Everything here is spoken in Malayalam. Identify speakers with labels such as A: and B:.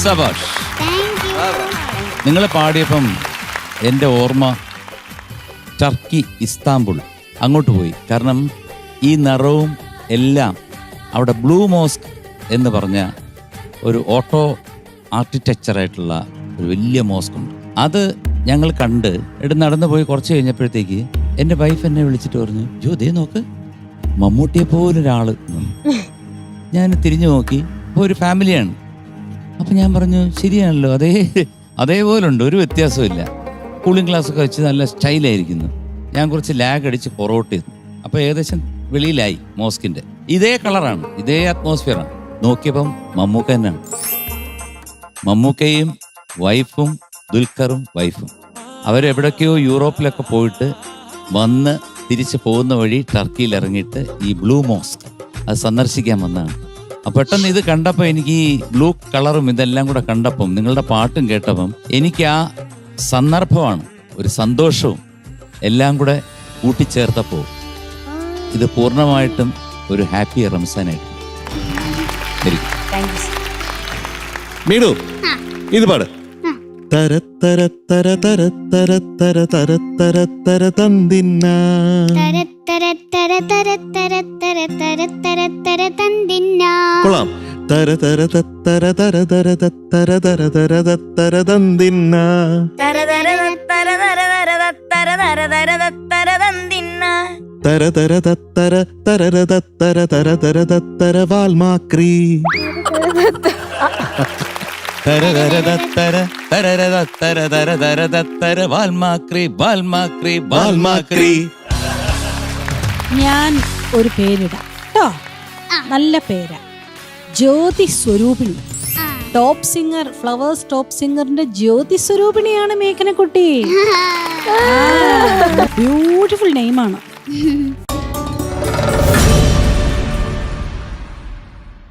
A: സബാഷ്. നിങ്ങൾ പാടിയപ്പം എൻ്റെ ഓർമ്മ ടർക്കി, ഇസ്താംബുൾ അങ്ങോട്ട് പോയി. കാരണം ഈ നിറവും എല്ലാം അവിടെ ബ്ലൂ മോസ്ക് എന്ന് പറഞ്ഞ ഒരു ഓട്ടോ ആർക്കിടെക്ചറായിട്ടുള്ള ഒരു വലിയ മോസ്ക് ഉണ്ട്. അത് ഞങ്ങൾ കണ്ട് നടന്നു പോയി കുറച്ച് കഴിഞ്ഞപ്പോഴത്തേക്ക് എൻ്റെ വൈഫ് എന്നെ വിളിച്ചിട്ട് പറഞ്ഞു, ജോ ദേ നോക്ക്, മമ്മൂട്ടിയെ പോലൊരാള്. ഞാൻ തിരിഞ്ഞു നോക്കി, അപ്പോൾ ഒരു ഫാമിലിയാണ്. അപ്പം ഞാൻ പറഞ്ഞു, ശരിയാണല്ലോ, അതേപോലുണ്ട്, ഒരു വ്യത്യാസമില്ല. കൂളിംഗ് ഗ്ലാസ്സൊക്കെ വെച്ച് നല്ല സ്റ്റൈലായിരിക്കുന്നു. ഞാൻ കുറച്ച് ലാഗ് അടിച്ച് പുറകോട്ട് ചെയ്തു. അപ്പോൾ ഏകദേശം വെളിയിലായി മോസ്കിൻ്റെ. ഇതേ കളറാണ്, ഇതേ അറ്റ്മോസ്ഫിയറാണ്. നോക്കിയപ്പം മമ്മൂക്ക തന്നെയാണ്. മമ്മൂക്കയും വൈഫും ദുൽഖറും വൈഫും അവരെവിടൊക്കെയോ യൂറോപ്പിലൊക്കെ പോയിട്ട് വന്ന് തിരിച്ച് പോകുന്ന വഴി ടർക്കിയിൽ ഇറങ്ങിയിട്ട് ഈ ബ്ലൂ മോസ്ക് അത് സന്ദർശിക്കാൻ വന്നതാണ്. അപ്പം പെട്ടെന്ന് ഇത് കണ്ടപ്പോൾ എനിക്ക് ഈ ബ്ലൂ കളറും ഇതെല്ലാം കൂടെ കണ്ടപ്പം നിങ്ങളുടെ പാട്ടും കേട്ടപ്പം എനിക്ക് ആ സന്ദർഭമാണ്, ഒരു സന്തോഷവും എല്ലാം കൂടെ കൂട്ടിച്ചേർത്തപ്പോൾ ഇത് പൂർണ്ണമായിട്ടും ഒരു ഹാപ്പി റംസാനായിട്ട്.
B: മീനു, ഇത് പാട്. തര തര തര തര തര തര തര തര തര തന്തിന്ന കൊള്ളാം. തര തര തര തര തര തര തര തര തര തന്തിന്ന തര തര തര തര തര തര തര വാൽമാക്രി.
C: ഞാൻ ഒരു പേരിടാം കേട്ടോ, നല്ല പേരാ, Jyothi Swaroopini. Top singer, flowers top സിംഗറിന്റെ ജ്യോതി സ്വരൂപിണിയാണ് മേഘനക്കുട്ടി. ബ്യൂട്ടിഫുൾ നെയിമാണ്.